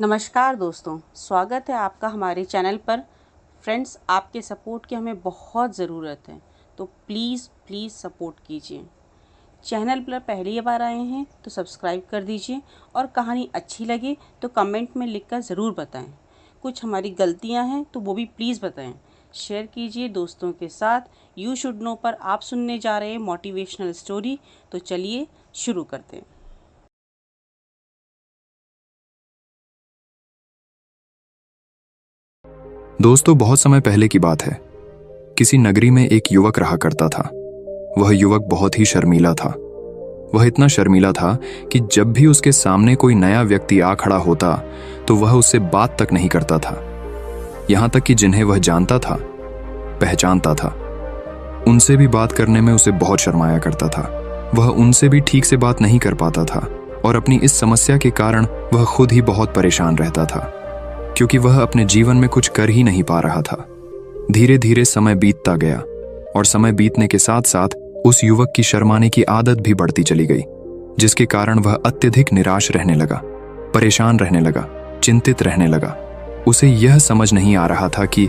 नमस्कार दोस्तों, स्वागत है आपका हमारे चैनल पर। फ्रेंड्स, आपके सपोर्ट की हमें बहुत ज़रूरत है, तो प्लीज़ सपोर्ट कीजिए। चैनल पर पहली बार आए हैं तो सब्सक्राइब कर दीजिए और कहानी अच्छी लगे तो कमेंट में लिखकर ज़रूर बताएं। कुछ हमारी गलतियां हैं तो वो भी प्लीज़ बताएं। शेयर कीजिए दोस्तों के साथ। यू शुड नो पर आप सुनने जा रहे हैं मोटिवेशनल स्टोरी। तो चलिए शुरू करते हैं। दोस्तों, बहुत समय पहले की बात है। किसी नगरी में एक युवक रहा करता था। वह युवक बहुत ही शर्मीला था। वह इतना शर्मीला था कि जब भी उसके सामने कोई नया व्यक्ति आ खड़ा होता तो वह उससे बात तक नहीं करता था। यहां तक कि जिन्हें वह जानता था, पहचानता था, उनसे भी बात करने में उसे बहुत शर्माया करता था। वह उनसे भी ठीक से बात नहीं कर पाता था और अपनी इस समस्या के कारण वह खुद ही बहुत परेशान रहता था, क्योंकि वह अपने जीवन में कुछ कर ही नहीं पा रहा था। धीरे धीरे समय बीतता गया और समय बीतने के साथ साथ उस युवक की शर्माने की आदत भी बढ़ती चली गई, जिसके कारण वह अत्यधिक निराश रहने लगा, परेशान रहने लगा, चिंतित रहने लगा। उसे यह समझ नहीं आ रहा था कि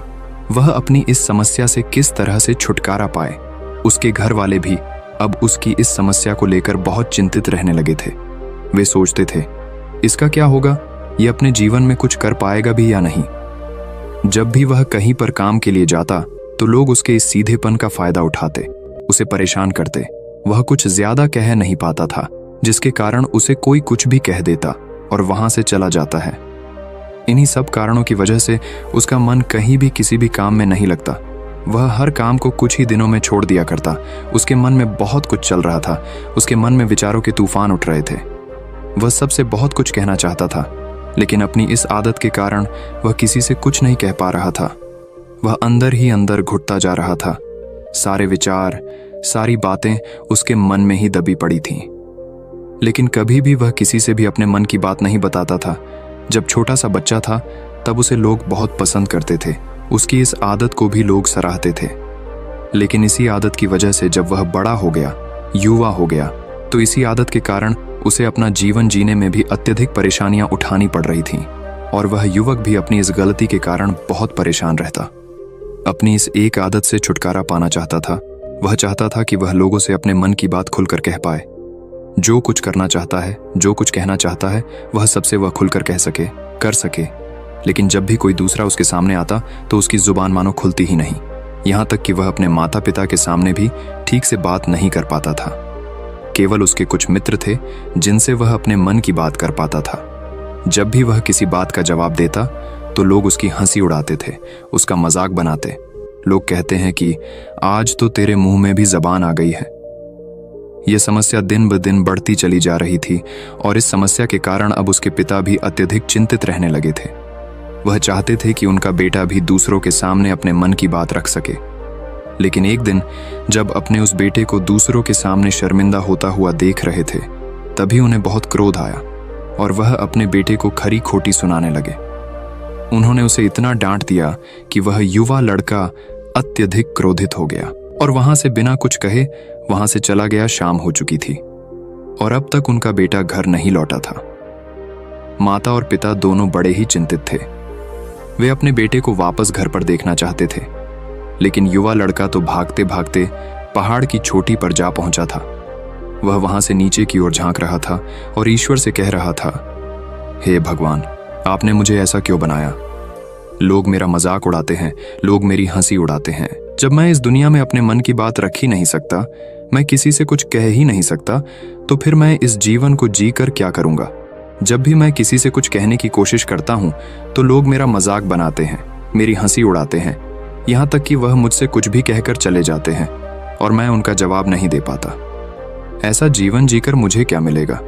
वह अपनी इस समस्या से किस तरह से छुटकारा पाए। उसके घर वाले भी अब उसकी इस समस्या को लेकर बहुत चिंतित रहने लगे थे। वे सोचते थे, इसका क्या होगा, ये अपने जीवन में कुछ कर पाएगा भी या नहीं। जब भी वह कहीं पर काम के लिए जाता तो लोग उसके इस सीधेपन का फायदा उठाते, उसे परेशान करते। वह कुछ ज्यादा कह नहीं पाता था, जिसके कारण उसे कोई कुछ भी कह देता और वहां से चला जाता है। इन्हीं सब कारणों की वजह से उसका मन कहीं भी किसी भी काम में नहीं लगता। वह हर काम को कुछ ही दिनों में छोड़ दिया करता। उसके मन में बहुत कुछ चल रहा था। उसके मन में विचारों के तूफान उठ रहे थे। वह सबसे बहुत कुछ कहना चाहता था, लेकिन अपनी इस आदत के कारण वह किसी से कुछ नहीं कह पा रहा था। वह अंदर ही अंदर घुटता जा रहा था। सारे विचार, सारी बातें उसके मन में ही दबी पड़ी थीं। लेकिन कभी भी वह किसी से भी अपने मन की बात नहीं बताता था। जब छोटा सा बच्चा था तब उसे लोग बहुत पसंद करते थे। उसकी इस आदत को भी लोग सराहते थे। लेकिन इसी आदत की वजह से जब वह बड़ा हो गया, युवा हो गया, तो इसी आदत के कारण उसे अपना जीवन जीने में भी अत्यधिक परेशानियां उठानी पड़ रही थीं और वह युवक भी अपनी इस गलती के कारण बहुत परेशान रहता। अपनी इस एक आदत से छुटकारा पाना चाहता था। वह चाहता था कि वह लोगों से अपने मन की बात खुलकर कह पाए। जो कुछ करना चाहता है, जो कुछ कहना चाहता है, वह सबसे वह खुलकर कह सके, कर सके। लेकिन जब भी कोई दूसरा उसके सामने आता तो उसकी जुबान मानो खुलती ही नहीं। यहाँ तक कि वह अपने माता पिता के सामने भी ठीक से बात नहीं कर पाता था। केवल उसके कुछ मित्र थे जिनसे वह अपने मन की बात कर पाता था। जब भी वह किसी बात का जवाब देता तो लोग उसकी हंसी उड़ाते थे, उसका मजाक बनाते। लोग कहते हैं कि आज तो तेरे मुंह में भी जबान आ गई है। यह समस्या दिन ब दिन बढ़ती चली जा रही थी और इस समस्या के कारण अब उसके पिता भी अत्यधिक चिंतित रहने लगे थे। वह चाहते थे कि उनका बेटा भी दूसरों के सामने अपने मन की बात रख सके। लेकिन एक दिन जब अपने उस बेटे को दूसरों के सामने शर्मिंदा होता हुआ देख रहे थे, तभी उन्हें बहुत क्रोध आया और वह अपने बेटे को खरी खोटी सुनाने लगे। उन्होंने उसे इतना डांट दिया कि वह युवा लड़का अत्यधिक क्रोधित हो गया और वहां से बिना कुछ कहे वहां से चला गया। शाम हो चुकी थी और अब तक उनका बेटा घर नहीं लौटा था। माता और पिता दोनों बड़े ही चिंतित थे। वे अपने बेटे को वापस घर पर देखना चाहते थे, लेकिन युवा लड़का तो भागते भागते पहाड़ की चोटी पर जा पहुंचा था। वह वहां से नीचे की ओर झांक रहा था और ईश्वर से कह रहा था, हे भगवान, आपने मुझे ऐसा क्यों बनाया? लोग मेरा मजाक उड़ाते हैं, लोग मेरी हंसी उड़ाते हैं। जब मैं इस दुनिया में अपने मन की बात रख ही नहीं सकता, मैं किसी से कुछ कह ही नहीं सकता, तो फिर मैं इस जीवन को जी कर क्या करूंगा? जब भी मैं किसी से कुछ कहने की कोशिश करता हूं तो लोग मेरा मजाक बनाते हैं, मेरी हंसी उड़ाते हैं, यहाँ तक कि वह मुझसे कुछ भी कहकर चले जाते हैं और मैं उनका जवाब नहीं दे पाता। ऐसा जीवन जीकर मुझे क्या मिलेगा?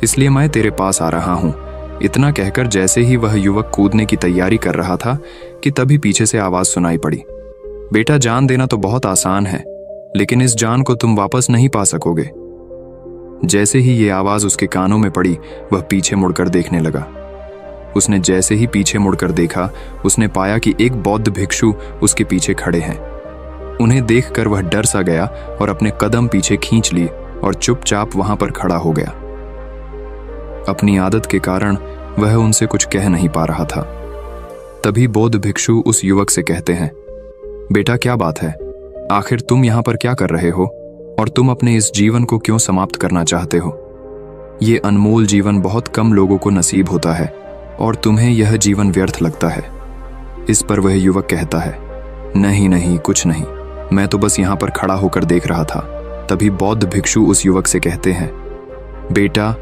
इसलिए मैं तेरे पास आ रहा हूँ। इतना कहकर जैसे ही वह युवक कूदने की तैयारी कर रहा था कि तभी पीछे से आवाज सुनाई पड़ी, बेटा, जान देना तो बहुत आसान है, लेकिन इस जान को तुम वापस नहीं पा सकोगे। जैसे ही ये आवाज उसके कानों में पड़ी, वह पीछे मुड़कर देखने लगा। उसने जैसे ही पीछे मुड़कर देखा, उसने पाया कि एक बौद्ध भिक्षु उसके पीछे खड़े हैं। उन्हें देखकर वह डर सा गया और अपने कदम पीछे खींच लिए और चुपचाप वहां पर खड़ा हो गया। अपनी आदत के कारण वह उनसे कुछ कह नहीं पा रहा था। तभी बौद्ध भिक्षु उस युवक से कहते हैं, बेटा क्या बात है, आखिर तुम यहाँ पर क्या कर रहे हो और तुम अपने इस जीवन को क्यों समाप्त करना चाहते हो? ये अनमोल जीवन बहुत कम लोगों को नसीब होता है और तुम्हें यह जीवन व्यर्थ लगता है। इस पर वह युवक कहता है, नहीं नहीं, कुछ नहीं, मैं तो बस यहाँ पर खड़ा होकर देख रहा था। तभी बौद्ध भिक्षु उस युवक से कहते हैं, बेटा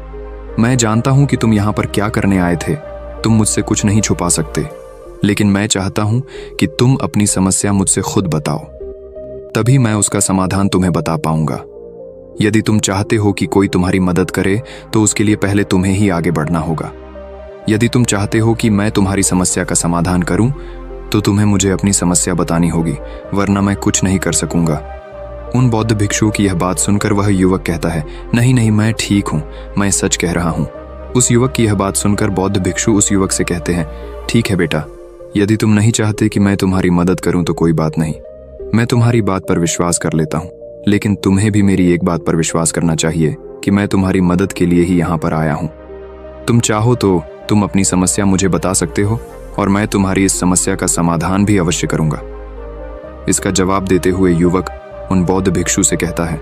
मैं जानता हूं कि तुम यहाँ पर क्या करने आए थे, तुम मुझसे कुछ नहीं छुपा सकते, लेकिन मैं चाहता हूं कि तुम अपनी समस्या मुझसे खुद बताओ, तभी मैं उसका समाधान तुम्हें बता पाऊंगा। यदि तुम चाहते हो कि कोई तुम्हारी मदद करे तो उसके लिए पहले तुम्हें ही आगे बढ़ना होगा। यदि तुम चाहते हो कि मैं तुम्हारी समस्या का समाधान करूं तो तुम्हें मुझे अपनी समस्या बतानी होगी, वरना मैं कुछ नहीं कर सकूंगा। उन बौद्ध भिक्षुओं की यह बात सुनकर वह युवक कहता है, नहीं नहीं, मैं ठीक हूं, मैं सच कह रहा हूं। उस युवक की यह बात सुनकर बौद्ध भिक्षु उस युवक से कहते हैं, ठीक है बेटा, यदि तुम नहीं चाहते कि मैं तुम्हारी मदद करूं तो कोई बात नहीं, मैं तुम्हारी बात पर विश्वास कर लेता हूं, लेकिन तुम्हें भी मेरी एक बात पर विश्वास करना चाहिए कि मैं तुम्हारी मदद के लिए ही यहाँ पर आया हूँ। तुम चाहो तो तुम अपनी समस्या मुझे बता सकते हो और मैं तुम्हारी इस समस्या का समाधान भी अवश्य करूंगा। इसका जवाब देते हुए युवक उन बौद्ध भिक्षु से कहता है,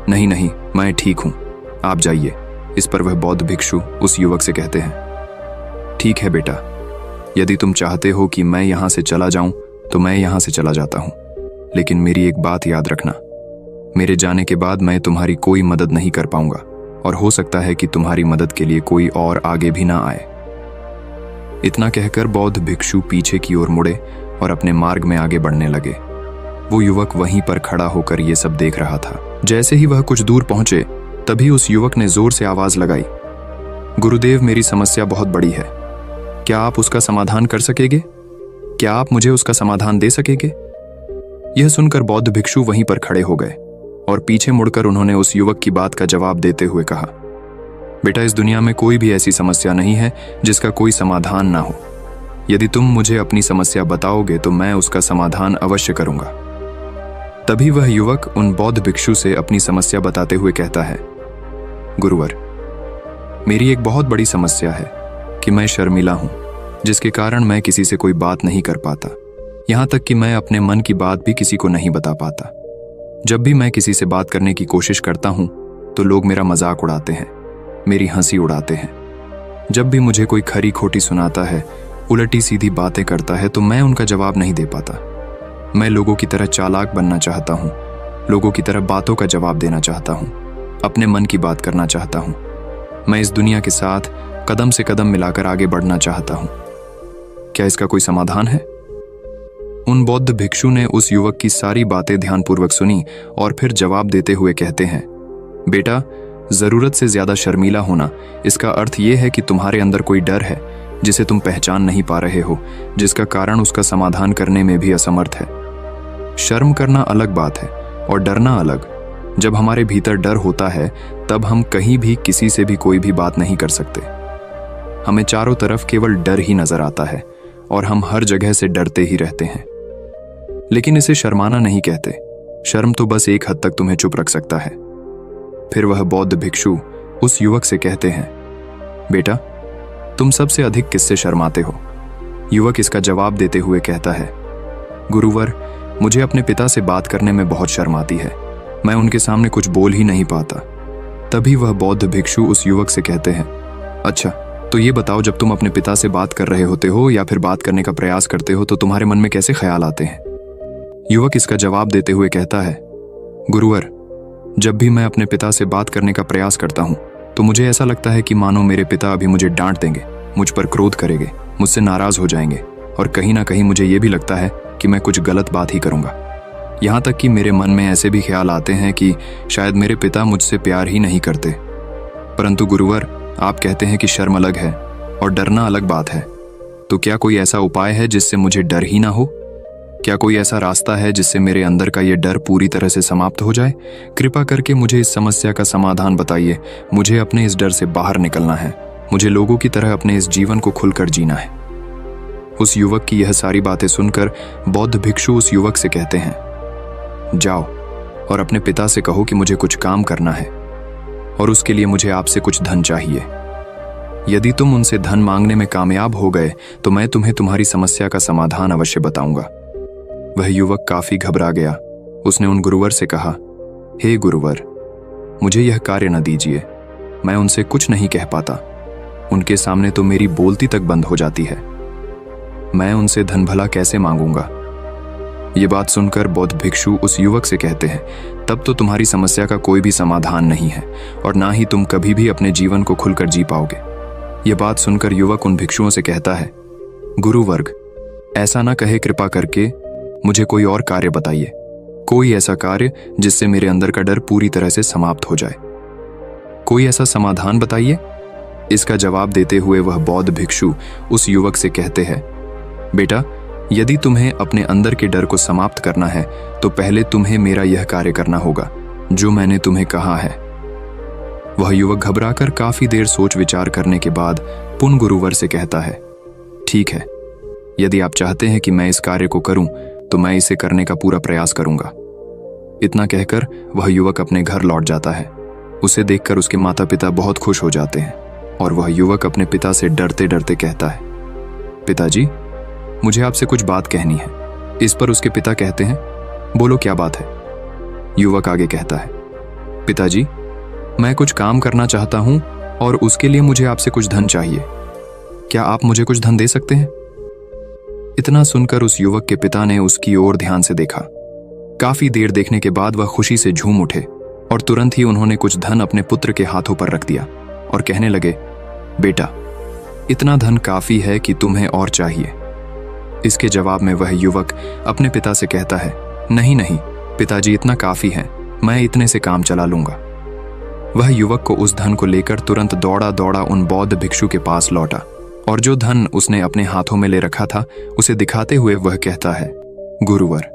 नहीं नहीं, मैं ठीक हूं, आप जाइए। इस पर वह बौद्ध भिक्षु उस युवक से कहते हैं, ठीक है बेटा, यदि तुम चाहते हो कि मैं यहां से चला जाऊं तो मैं यहां से चला जाता हूं, लेकिन मेरी एक बात याद रखना, मेरे जाने के बाद मैं तुम्हारी कोई मदद नहीं कर पाऊंगा और हो सकता है कि तुम्हारी मदद के लिए कोई और आगे भी ना आए। इतना कहकर बौद्ध भिक्षु पीछे की ओर मुड़े और अपने मार्ग में आगे बढ़ने लगे। वो युवक वहीं पर खड़ा होकर ये सब देख रहा था। जैसे ही वह कुछ दूर पहुंचे तभी उस युवक ने जोर से आवाज लगाई, गुरुदेव, मेरी समस्या बहुत बड़ी है, क्या आप उसका समाधान कर सकेंगे? क्या आप मुझे उसका समाधान दे सकेंगे? यह सुनकर बौद्ध भिक्षु वहीं पर खड़े हो गए और पीछे मुड़कर उन्होंने उस युवक की बात का जवाब देते हुए कहा, बेटा, इस दुनिया में कोई भी ऐसी समस्या नहीं है जिसका कोई समाधान ना हो। यदि तुम मुझे अपनी समस्या बताओगे तो मैं उसका समाधान अवश्य करूंगा। तभी वह युवक उन बौद्ध भिक्षु से अपनी समस्या बताते हुए कहता है, गुरुवर, मेरी एक बहुत बड़ी समस्या है कि मैं शर्मीला हूं, जिसके कारण मैं किसी से कोई बात नहीं कर पाता, यहां तक कि मैं अपने मन की बात भी किसी को नहीं बता पाता। जब भी मैं किसी से बात करने की कोशिश करता हूं तो लोग मेरा मजाक उड़ाते हैं, मेरी हंसी उड़ाते हैं। जब भी मुझे कोई खरी खोटी सुनाता है, उलटी सीधी बातें करता है तो मैं उनका जवाब नहीं दे पाता। मैं लोगों की तरह चालाक बनना चाहता हूँ, लोगों की तरह बातों का जवाब देना चाहता हूँ, अपने मन की बात करना चाहता हूँ। मैं इस दुनिया के साथ कदम से कदम मिलाकर आगे बढ़ना चाहता हूँ। क्या इसका कोई समाधान है? उन बौद्ध भिक्षु ने उस युवक की सारी बातें ध्यानपूर्वक सुनी और फिर जवाब देते हुए कहते हैं, बेटा, जरूरत से ज्यादा शर्मीला होना, इसका अर्थ यह है कि तुम्हारे अंदर कोई डर है जिसे तुम पहचान नहीं पा रहे हो, जिसका कारण उसका समाधान करने में भी असमर्थ है। शर्म करना अलग बात है और डरना अलग। जब हमारे भीतर डर होता है तब हम कहीं भी किसी से भी कोई भी बात नहीं कर सकते। हमें चारों तरफ केवल डर ही नजर आता है और हम हर जगह से डरते ही रहते हैं। लेकिन इसे शर्माना नहीं कहते। शर्म तो बस एक हद तक तुम्हें चुप रख सकता है। फिर वह बौद्ध भिक्षु उस युवक से कहते हैं, बेटा, तुम सबसे अधिक किससे शर्माते हो? युवक इसका जवाब देते हुए कहता है, गुरुवर, मुझे अपने पिता से बात करने में बहुत शर्म आती है, मैं उनके सामने कुछ बोल ही नहीं पाता। तभी वह बौद्ध भिक्षु उस युवक से कहते हैं, अच्छा, तो ये बताओ, जब तुम अपने पिता से बात कर रहे होते हो या फिर बात करने का प्रयास करते हो तो तुम्हारे मन में कैसे ख्याल आते हैं? युवक इसका जवाब देते हुए कहता है, गुरुवर, जब भी मैं अपने पिता से बात करने का प्रयास करता हूँ तो मुझे ऐसा लगता है कि मानो मेरे पिता अभी मुझे डांट देंगे, मुझ पर क्रोध करेंगे, मुझसे नाराज हो जाएंगे और कहीं ना कहीं मुझे ये भी लगता है कि मैं कुछ गलत बात ही करूंगा। यहाँ तक कि मेरे मन में ऐसे भी ख्याल आते हैं कि शायद मेरे पिता मुझसे प्यार ही नहीं करते। परंतु गुरुवर, आप कहते हैं कि शर्म अलग है और डरना अलग बात है, तो क्या कोई ऐसा उपाय है जिससे मुझे डर ही ना हो? क्या कोई ऐसा रास्ता है जिससे मेरे अंदर का ये डर पूरी तरह से समाप्त हो जाए? कृपा करके मुझे इस समस्या का समाधान बताइए। मुझे अपने इस डर से बाहर निकलना है। मुझे लोगों की तरह अपने इस जीवन को खुलकर जीना है। उस युवक की यह सारी बातें सुनकर बौद्ध भिक्षु उस युवक से कहते हैं, जाओ और अपने पिता से कहो कि मुझे कुछ काम करना है और उसके लिए मुझे आपसे कुछ धन चाहिए। यदि तुम उनसे धन मांगने में कामयाब हो गए तो मैं तुम्हें तुम्हारी समस्या का समाधान अवश्य बताऊंगा। वह युवक काफी घबरा गया। उसने उन गुरुवर से कहा, हे गुरुवर, मुझे यह कार्य न दीजिए, मैं उनसे कुछ नहीं कह पाता। उनके सामने तो मेरी बोलती तक बंद हो जाती है। मैं उनसे धन भला कैसे मांगूंगा। ये बात सुनकर बौद्ध भिक्षु उस युवक से कहते हैं, तब तो तुम्हारी समस्या का कोई भी समाधान नहीं है और ना ही तुम कभी भी अपने जीवन को खुलकर जी पाओगे। ये बात सुनकर युवक उन भिक्षुओं से कहता है, गुरुवर्ग, ऐसा ना कहे, कृपा करके मुझे कोई और कार्य बताइए, कोई ऐसा कार्य जिससे मेरे अंदर का डर पूरी तरह से समाप्त हो जाए। कोई ऐसा समाधान बताइए। इसका जवाब देते हुए वह बौद्ध भिक्षु उस युवक से कहते हैं, बेटा, यदि तुम्हें अपने अंदर के डर को समाप्त करना है तो पहले तुम्हें मेरा यह कार्य करना होगा जो मैंने तुम्हें कहा है। वह युवक घबराकर काफी देर सोच विचार करने के बाद पुन गुरुवर से कहता है, ठीक है, यदि आप चाहते हैं कि मैं इस कार्य को करूं तो मैं इसे करने का पूरा प्रयास करूंगा। इतना कहकर वह युवक अपने घर लौट जाता है। उसे देखकर उसके माता पिता बहुत खुश हो जाते हैं और वह युवक अपने पिता से डरते डरते कहता है, पिताजी, मुझे आपसे कुछ बात कहनी है। इस पर उसके पिता कहते हैं, बोलो क्या बात है। युवक आगे कहता है, पिताजी, मैं कुछ काम करना चाहता हूं और उसके लिए मुझे आपसे कुछ धन चाहिए। क्या आप मुझे कुछ धन दे सकते हैं? इतना सुनकर उस युवक के पिता ने उसकी ओर ध्यान से देखा। काफी देर देखने के बाद वह खुशी से झूम उठे और तुरंत ही उन्होंने कुछ धन अपने पुत्र के हाथों पर रख दिया और कहने लगे, बेटा, इतना धन काफी है कि तुम्हें और चाहिए। इसके जवाब में वह युवक अपने पिता से कहता है, नहीं नहीं पिताजी, इतना काफी है, मैं इतने से काम चला लूंगा। वह युवक को उस धन को लेकर तुरंत दौड़ा दौड़ा उन बौद्ध भिक्षु के पास लौटा और जो धन उसने अपने हाथों में ले रखा था उसे दिखाते हुए वह कहता है, गुरुवर,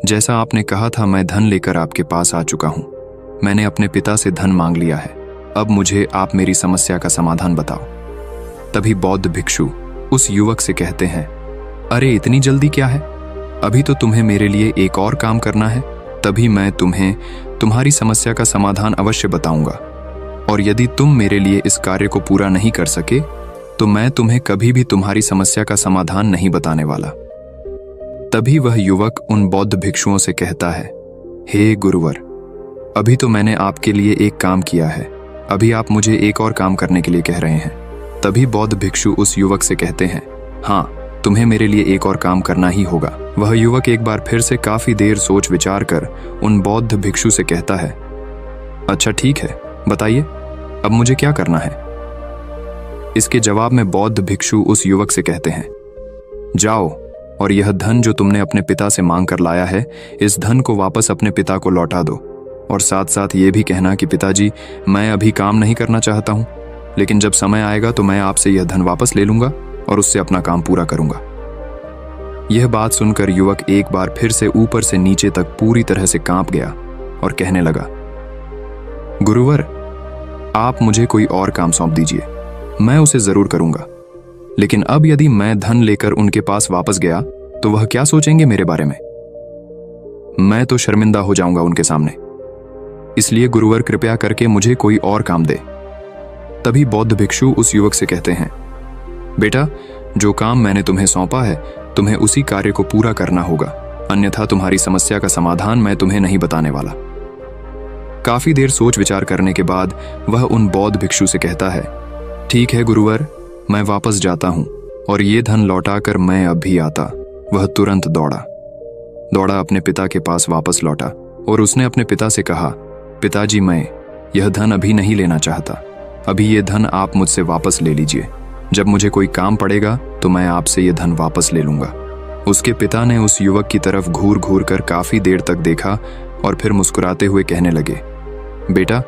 जैसा आपने कहा था मैं धन लेकर आपके पास आ चुका हूं। मैंने अपने पिता से धन मांग लिया है। अब मुझे आप मेरी समस्या का समाधान बताओ। तभी बौद्ध भिक्षु उस युवक से कहते हैं, अरे इतनी जल्दी क्या है, अभी तो तुम्हें मेरे लिए एक और काम करना है, तभी मैं तुम्हें तुम्हारी समस्या का समाधान अवश्य बताऊंगा। और यदि तुम मेरे लिए इस कार्य को पूरा नहीं कर सके तो मैं तुम्हें कभी भी तुम्हारी समस्या का समाधान नहीं बताने वाला। तभी वह युवक उन बौद्ध भिक्षुओं से कहता है, हे गुरुवर, अभी तो मैंने आपके लिए एक काम किया है, अभी आप मुझे एक और काम करने के लिए कह रहे हैं। तभी बौद्ध भिक्षु उस युवक से कहते हैं, हाँ, तुम्हें मेरे लिए एक और काम करना ही होगा। वह युवक एक बार फिर से काफी देर सोच विचार कर उन बौद्ध भिक्षु से कहता है, अच्छा ठीक है, बताइए अब मुझे क्या करना है। इसके जवाब में बौद्ध भिक्षु उस युवक से कहते हैं, जाओ और यह धन जो तुमने अपने पिता से मांग कर लाया है, इस धन को वापस अपने पिता को लौटा दो और साथ साथ ये भी कहना कि पिताजी, मैं अभी काम नहीं करना चाहता हूं, लेकिन जब समय आएगा तो मैं आपसे यह धन वापस ले लूंगा और उससे अपना काम पूरा करूंगा। यह बात सुनकर युवक एक बार फिर से ऊपर से नीचे तक पूरी तरह से कांप गया और कहने लगा, गुरुवर, आप मुझे कोई और काम सौंप दीजिए, मैं उसे जरूर करूंगा। लेकिन अब यदि मैं धन लेकर उनके पास वापस गया तो वह क्या सोचेंगे मेरे बारे में? मैं तो शर्मिंदा हो जाऊंगा उनके सामने। इसलिए गुरुवर, कृपया करके मुझे कोई और काम दे। तभी बौद्ध भिक्षु उस युवक से कहते हैं, बेटा, जो काम मैंने तुम्हें सौंपा है तुम्हें उसी कार्य को पूरा करना होगा, अन्यथा तुम्हारी समस्या का समाधान मैं तुम्हें नहीं बताने वाला। काफी देर सोच विचार करने के बाद वह उन बौद्ध भिक्षु से कहता है, ठीक है गुरुवर, मैं वापस जाता हूं और ये धन लौटाकर मैं अब भी आता। वह तुरंत दौड़ा अपने पिता के पास वापस लौटा और उसने अपने पिता से कहा, पिताजी, मैं यह धन अभी नहीं लेना चाहता, अभी ये धन आप मुझसे वापस ले लीजिए। जब मुझे कोई काम पड़ेगा तो मैं आपसे ये धन वापस ले लूंगा। उसके पिता ने उस युवक की तरफ घूर घूर कर काफी देर तक देखा और फिर मुस्कुराते हुए कहने लगे, बेटा,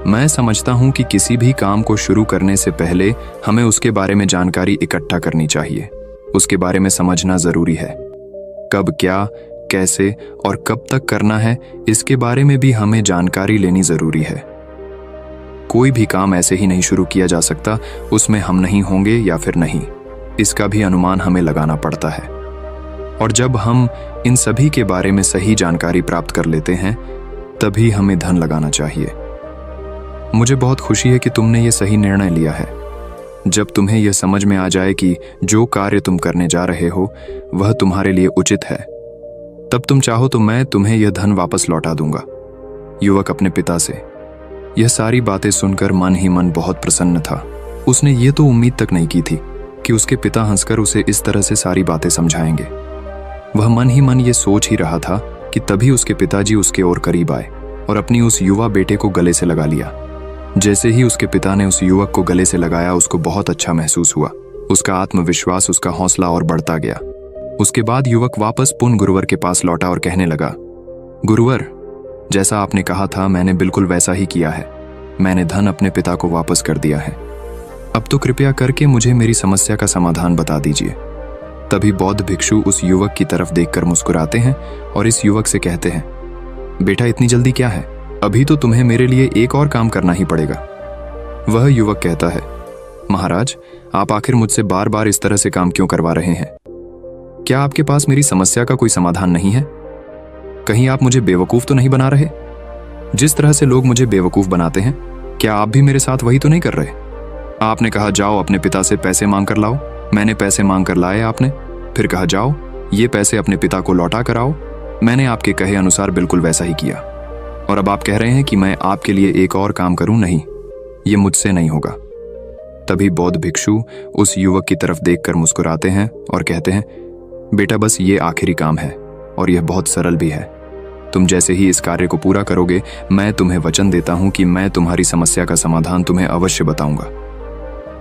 मैं समझता हूं कि किसी भी काम को शुरू करने से पहले हमें उसके बारे में जानकारी इकट्ठा करनी चाहिए। उसके बारे में समझना जरूरी है। कब, क्या, कैसे और कब तक करना है, इसके बारे में भी हमें जानकारी लेनी जरूरी है। कोई भी काम ऐसे ही नहीं शुरू किया जा सकता, उसमें हम नहीं होंगे या फिर नहीं, इसका भी अनुमान हमें लगाना पड़ता है। और जब हम इन सभी के बारे में सही जानकारी प्राप्त कर लेते हैं तभी हमें धन लगाना चाहिए। मुझे बहुत खुशी है कि तुमने ये सही निर्णय लिया है। जब तुम्हें यह समझ में आ जाए कि जो कार्य तुम करने जा रहे हो वह तुम्हारे लिए उचित है, तब तुम चाहो तो मैं तुम्हें यह धन वापस लौटा दूंगा। युवक अपने पिता से यह सारी बातें सुनकर मन ही मन बहुत प्रसन्न था। उसने ये तो उम्मीद तक नहीं की थी कि उसके पिता हंसकर उसे इस तरह से सारी बातें समझाएंगे। वह मन ही मन ये सोच ही रहा था कि तभी उसके पिताजी उसके और करीब आए और अपनी उस युवा बेटे को गले से लगा लिया। जैसे ही उसके पिता ने उस युवक को गले से लगाया, उसको बहुत अच्छा महसूस हुआ। उसका आत्मविश्वास, उसका हौसला और बढ़ता गया। उसके बाद युवक वापस पुन गुरुवर के पास लौटा और कहने लगा, गुरुवर, जैसा आपने कहा था मैंने बिल्कुल वैसा ही किया है। मैंने धन अपने पिता को वापस कर दिया है। अब तो कृपया करके मुझे मेरी समस्या का समाधान बता दीजिए। तभी बौद्ध भिक्षु उस युवक की तरफ देखकर मुस्कुराते हैं और इस युवक से कहते हैं, बेटा इतनी जल्दी क्या है, अभी तो तुम्हें मेरे लिए एक और काम करना ही पड़ेगा। वह युवक कहता है, महाराज, आप आखिर मुझसे बार बार इस तरह से काम क्यों करवा रहे हैं? क्या आपके पास मेरी समस्या का कोई समाधान नहीं है? कहीं आप मुझे बेवकूफ तो नहीं बना रहे? जिस तरह से लोग मुझे बेवकूफ बनाते हैं, क्या आप भी मेरे साथ वही तो नहीं कर रहे? आपने कहा जाओ अपने पिता से पैसे मांग कर लाओ, मैंने पैसे मांग कर लाए आपने, फिर कहा जाओ ये पैसे अपने पिता को लौटा कर आओ, मैंने आपके कहे अनुसार बिल्कुल वैसा ही किया। और अब आप कह रहे हैं कि मैं आपके लिए एक और काम करूं? नहीं, ये मुझसे नहीं होगा। तभी बौद्ध भिक्षु उस युवक की तरफ देखकर मुस्कुराते हैं और कहते हैं, बेटा बस ये आखिरी काम है और यह बहुत सरल भी है। तुम जैसे ही इस कार्य को पूरा करोगे, मैं तुम्हें वचन देता हूं कि मैं तुम्हारी समस्या का समाधान तुम्हें अवश्य बताऊंगा।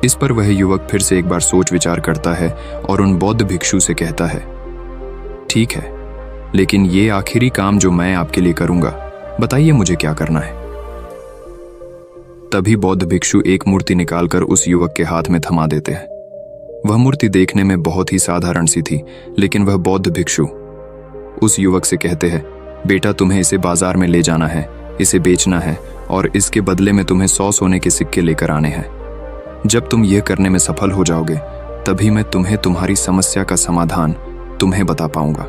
इस पर वह युवक फिर से एक बार सोच विचार करता है और उन बौद्ध भिक्षु से कहता है, ठीक है, लेकिन ये आखिरी काम जो मैं आपके लिए करूंगा, बताइए मुझे क्या करना है। तभी बौद्ध भिक्षु एक मूर्ति निकालकर उस युवक के हाथ में थमा देते हैं। वह मूर्ति देखने में बहुत ही साधारण सी थी, लेकिन वह बौद्ध भिक्षु उस युवक से कहते हैं, बेटा तुम्हें इसे बाजार में ले जाना है, इसे बेचना है और इसके बदले में तुम्हें 100 सोने के सिक्के लेकर आने हैं। जब तुम यह करने में सफल हो जाओगे, तभी मैं तुम्हें तुम्हारी समस्या का समाधान तुम्हें बता पाऊंगा।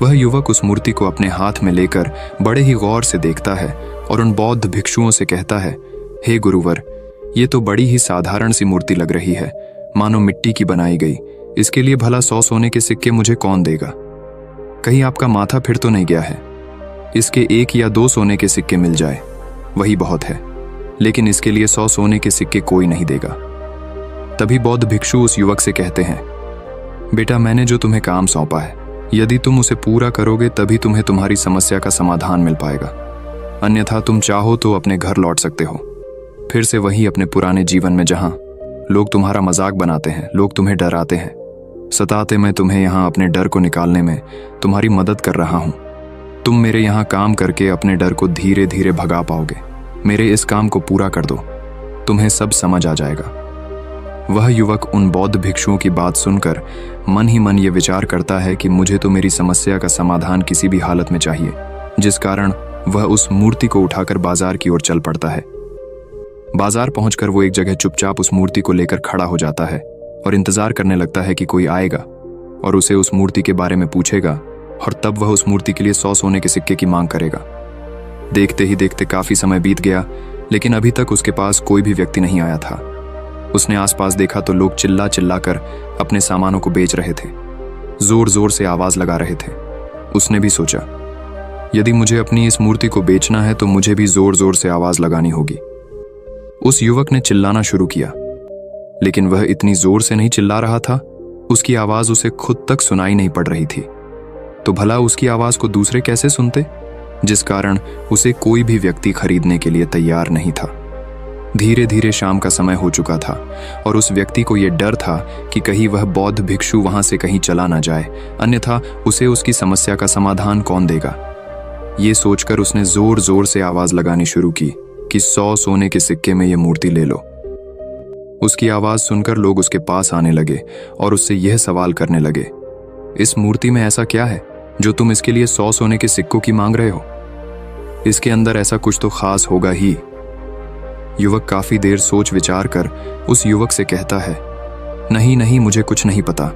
वह युवक उस मूर्ति को अपने हाथ में लेकर बड़े ही गौर से देखता है और उन बौद्ध भिक्षुओं से कहता है, हे गुरुवर, ये तो बड़ी ही साधारण सी मूर्ति लग रही है, मानो मिट्टी की बनाई गई। इसके लिए भला 100 सोने के सिक्के मुझे कौन देगा? कहीं आपका माथा फिर तो नहीं गया है? इसके 1 या 2 सोने के सिक्के मिल जाए वही बहुत है, लेकिन इसके लिए 100 सोने के सिक्के कोई नहीं देगा। तभी बौद्ध भिक्षु उस युवक से कहते हैं, बेटा मैंने जो तुम्हें काम सौंपा है, यदि तुम उसे पूरा करोगे तभी तुम्हें तुम्हारी समस्या का समाधान मिल पाएगा, अन्यथा तुम चाहो तो अपने घर लौट सकते हो, फिर से वही अपने पुराने जीवन में जहां लोग तुम्हारा मजाक बनाते हैं, लोग तुम्हें डराते हैं, सताते। मैं तुम्हें यहाँ अपने डर को निकालने में तुम्हारी मदद कर रहा हूँ। तुम मेरे यहाँ काम करके अपने डर को धीरे धीरे भगा पाओगे। मेरे इस काम को पूरा कर दो, तुम्हें सब समझ आ जाएगा। वह युवक उन बौद्ध भिक्षुओं की बात सुनकर मन ही मन ये विचार करता है कि मुझे तो मेरी समस्या का समाधान किसी भी हालत में चाहिए, जिस कारण वह उस मूर्ति को उठाकर बाजार की ओर चल पड़ता है। बाजार पहुंचकर वो एक जगह चुपचाप उस मूर्ति को लेकर खड़ा हो जाता है और इंतजार करने लगता है कि कोई आएगा और उसे उस मूर्ति के बारे में पूछेगा, और तब वह उस मूर्ति के लिए 100 सोने के सिक्के की मांग करेगा। देखते ही देखते काफी समय बीत गया, लेकिन अभी तक उसके पास कोई भी व्यक्ति नहीं आया था। उसने आसपास देखा तो लोग चिल्ला चिल्ला कर अपने सामानों को बेच रहे थे, जोर जोर से आवाज लगा रहे थे। उसने भी सोचा, यदि मुझे अपनी इस मूर्ति को बेचना है तो मुझे भी जोर जोर से आवाज लगानी होगी। उस युवक ने चिल्लाना शुरू किया, लेकिन वह इतनी जोर से नहीं चिल्ला रहा था, उसकी आवाज उसे खुद तक सुनाई नहीं पड़ रही थी। तो भला उसकी आवाज को दूसरे कैसे सुनते, जिस कारण उसे कोई भी व्यक्ति खरीदने के लिए तैयार नहीं था। धीरे धीरे शाम का समय हो चुका था और उस व्यक्ति को यह डर था कि कहीं वह बौद्ध भिक्षु वहां से कहीं चला ना जाए, अन्यथा उसे उसकी समस्या का समाधान कौन देगा। ये सोचकर उसने जोर जोर से आवाज लगानी शुरू की कि 100 सोने के सिक्के में यह मूर्ति ले लो। उसकी आवाज सुनकर लोग उसके पास आने लगे और उससे यह सवाल करने लगे, इस मूर्ति में ऐसा क्या है जो तुम इसके लिए 100 सोने के सिक्कों की मांग रहे हो? इसके अंदर ऐसा कुछ तो खास होगा ही। युवक काफी देर सोच विचार कर उस युवक से कहता है, नहीं नहीं, मुझे कुछ नहीं पता,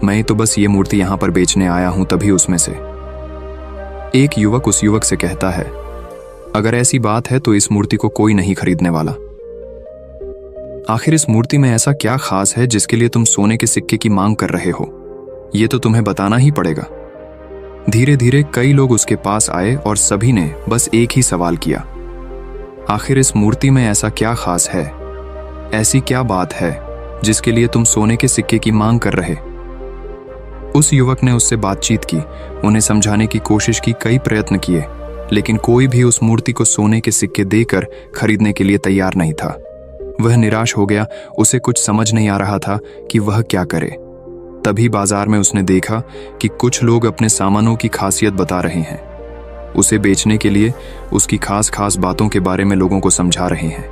मैं तो बस ये मूर्ति यहां पर बेचने आया हूं। तभी उसमें से एक युवक उस युवक से कहता है, अगर ऐसी बात है तो इस मूर्ति को कोई नहीं खरीदने वाला। आखिर इस मूर्ति में ऐसा क्या खास है जिसके लिए तुम सोने के सिक्के की मांग कर रहे हो? ये तो तुम्हें बताना ही पड़ेगा। धीरे धीरे कई लोग उसके पास आए और सभी ने बस एक ही सवाल किया, आखिर इस मूर्ति में ऐसा क्या खास है, ऐसी क्या बात है जिसके लिए तुम सोने के सिक्के की मांग कर रहे? उस युवक ने उससे बातचीत की, उन्हें समझाने की कोशिश की, कई प्रयत्न किए, लेकिन कोई भी उस मूर्ति को सोने के सिक्के देकर खरीदने के लिए तैयार नहीं था। वह निराश हो गया, उसे कुछ समझ नहीं आ रहा था कि वह क्या करे। तभी बाजार में उसने देखा कि कुछ लोग अपने सामानों की खासियत बता रहे हैं, उसे बेचने के लिए उसकी खास खास बातों के बारे में लोगों को समझा रहे हैं।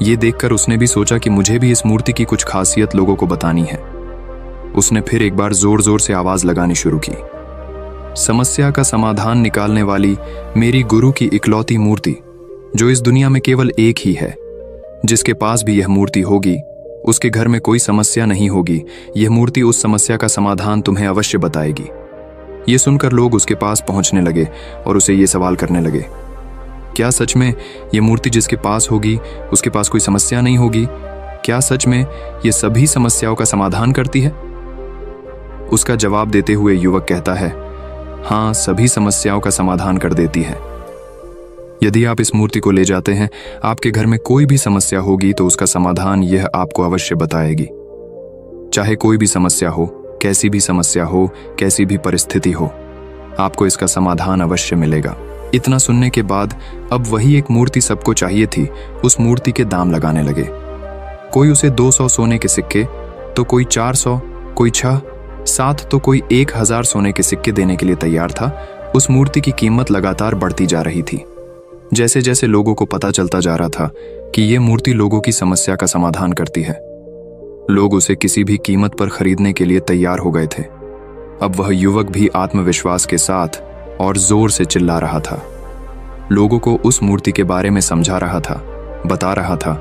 ये देखकर उसने भी सोचा कि मुझे भी इस मूर्ति की कुछ खासियत लोगों को बतानी है। उसने फिर एक बार जोर जोर से आवाज लगानी शुरू की, समस्या का समाधान निकालने वाली मेरी गुरु की इकलौती मूर्ति, जो इस दुनिया में केवल एक ही है, जिसके पास भी यह मूर्ति होगी उसके घर में कोई समस्या नहीं होगी। यह मूर्ति उस समस्या का समाधान तुम्हें अवश्य बताएगी। ये सुनकर लोग उसके पास पहुंचने लगे और उसे ये सवाल करने लगे, क्या सच में यह मूर्ति जिसके पास होगी उसके पास कोई समस्या नहीं होगी? क्या सच में यह सभी समस्याओं का समाधान करती है? उसका जवाब देते हुए युवक कहता है, हाँ, सभी समस्याओं का समाधान कर देती है। यदि आप इस मूर्ति को ले जाते हैं, आपके घर में कोई भी समस्या होगी तो उसका समाधान यह आपको अवश्य बताएगी। चाहे कोई भी समस्या हो, कैसी भी समस्या हो, कैसी भी परिस्थिति हो, आपको इसका समाधान अवश्य मिलेगा। इतना सुनने के बाद अब वही एक मूर्ति सबको चाहिए थी, उस मूर्ति के दाम लगाने लगे। कोई उसे 200 सोने के सिक्के, तो कोई 400, कोई 6, 7, तो कोई 1000 सोने के सिक्के देने के लिए तैयार था। उस मूर्ति की कीमत लगातार बढ़ती जा रही थी। जैसे जैसे लोगों को पता चलता जा रहा था कि यह मूर्ति लोगों की समस्या का समाधान करती है, लोग उसे किसी भी कीमत पर खरीदने के लिए तैयार हो गए थे। अब वह युवक भी आत्मविश्वास के साथ और जोर से चिल्ला रहा था, लोगों को उस मूर्ति के बारे में समझा रहा था, बता रहा था।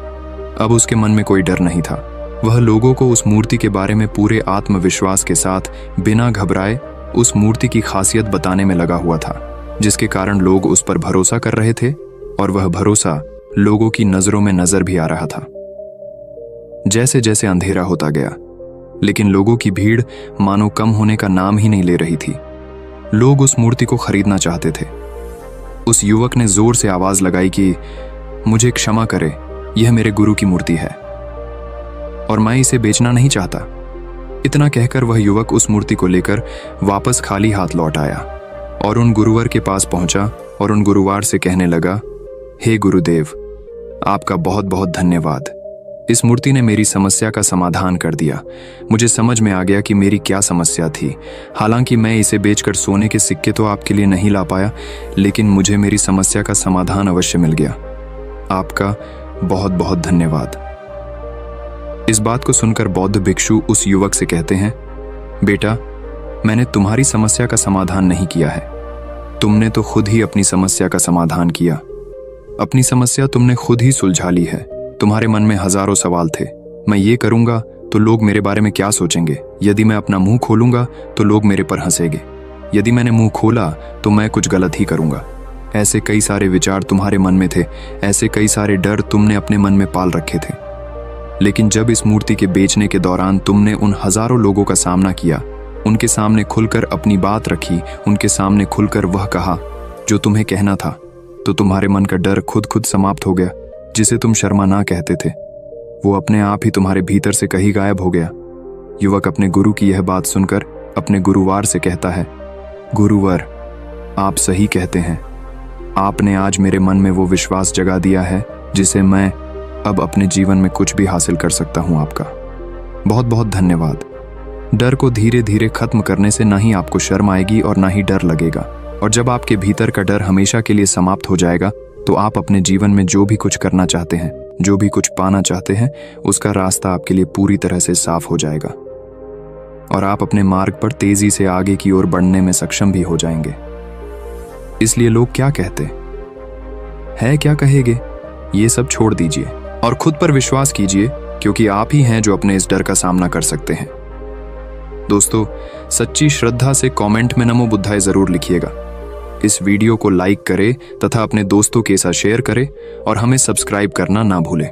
अब उसके मन में कोई डर नहीं था। वह लोगों को उस मूर्ति के बारे में पूरे आत्मविश्वास के साथ बिना घबराए उस मूर्ति की खासियत बताने में लगा हुआ था, जिसके कारण लोग उस पर भरोसा कर रहे थे और वह भरोसा लोगों की नजरों में नजर भी आ रहा था। जैसे जैसे अंधेरा होता गया, लेकिन लोगों की भीड़ मानो कम होने का नाम ही नहीं ले रही थी। लोग उस मूर्ति को खरीदना चाहते थे। उस युवक ने जोर से आवाज लगाई कि मुझे क्षमा करे, यह मेरे गुरु की मूर्ति है और मैं इसे बेचना नहीं चाहता। इतना कहकर वह युवक उस मूर्ति को लेकर वापस खाली हाथ लौट आया और उन गुरुवर के पास पहुंचा और उन गुरुवार से कहने लगा, हे गुरुदेव, आपका बहुत बहुत धन्यवाद। इस मूर्ति ने मेरी समस्या का समाधान कर दिया। मुझे समझ में आ गया कि मेरी क्या समस्या थी। हालांकि मैं इसे बेचकर सोने के सिक्के तो आपके लिए नहीं ला पाया, लेकिन मुझे मेरी समस्या का समाधान अवश्य मिल गया। आपका बहुत बहुत धन्यवाद। इस बात को सुनकर बौद्ध भिक्षु उस युवक से कहते हैं, बेटा, मैंने तुम्हारी समस्या का समाधान नहीं किया है, तुमने तो खुद ही अपनी समस्या का समाधान किया। अपनी समस्या तुमने खुद ही सुलझा ली है। तुम्हारे मन में हजारों सवाल थे, मैं ये करूंगा तो लोग मेरे बारे में क्या सोचेंगे, यदि मैं अपना मुंह खोलूंगा तो लोग मेरे पर हंसेंगे, यदि मैंने मुंह खोला तो मैं कुछ गलत ही करूंगा। ऐसे कई सारे विचार तुम्हारे मन में थे, ऐसे कई सारे डर तुमने अपने मन में पाल रखे थे। लेकिन जब इस मूर्ति के बेचने के दौरान तुमने उन हजारों लोगों का सामना किया, उनके सामने खुलकर अपनी बात रखी, उनके सामने खुलकर वह कहा जो तुम्हें कहना था, तो तुम्हारे मन का डर खुद खुद समाप्त हो गया। जिसे तुम शर्मा ना कहते थे, वो अपने आप ही तुम्हारे भीतर से कहीं गायब हो गया। युवक अपने गुरु की यह बात सुनकर अपने गुरुवार से कहता है, गुरुवर, आप सही कहते हैं। आपने आज मेरे मन में वो विश्वास जगा दिया है जिसे मैं अब अपने जीवन में कुछ भी हासिल कर सकता हूं। आपका बहुत बहुत धन्यवाद। डर को धीरे धीरे खत्म करने से ना ही आपको शर्म आएगी और ना ही डर लगेगा, और जब आपके भीतर का डर हमेशा के लिए समाप्त हो जाएगा तो आप अपने जीवन में जो भी कुछ करना चाहते हैं, जो भी कुछ पाना चाहते हैं, उसका रास्ता आपके लिए पूरी तरह से साफ हो जाएगा और आप अपने मार्ग पर तेजी से आगे की ओर बढ़ने में सक्षम भी हो जाएंगे। इसलिए लोग क्या कहते हैं, क्या कहेंगे, ये सब छोड़ दीजिए और खुद पर विश्वास कीजिए, क्योंकि आप ही हैं जो अपने इस डर का सामना कर सकते हैं। दोस्तों, सच्ची श्रद्धा से कमेंट में नमो बुद्धाय जरूर लिखिएगा। इस वीडियो को लाइक करें तथा अपने दोस्तों के साथ शेयर करें और हमें सब्सक्राइब करना ना भूलें।